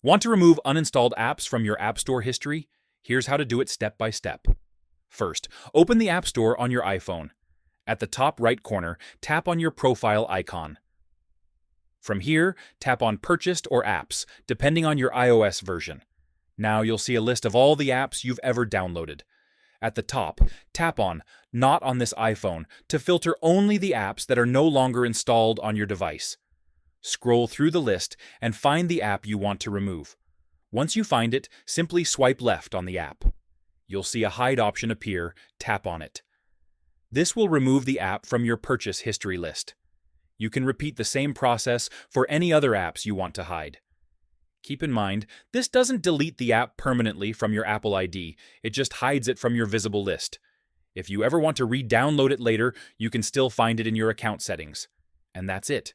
Want to remove uninstalled apps from your App Store history? Here's how to do it step by step. First, open the App Store on your iPhone. At the top right corner, tap on your profile icon. From here, tap on Purchased or Apps, depending on your iOS version. Now you'll see a list of all the apps you've ever downloaded. At the top, tap on Not on this iPhone to filter only the apps that are no longer installed on your device. Scroll through the list and find the app you want to remove. Once you find it, simply swipe left on the app. You'll see a hide option appear, tap on it. This will remove the app from your purchase history list. You can repeat the same process for any other apps you want to hide. Keep in mind, this doesn't delete the app permanently from your Apple ID, it just hides it from your visible list. If you ever want to re-download it later, you can still find it in your account settings. And that's it.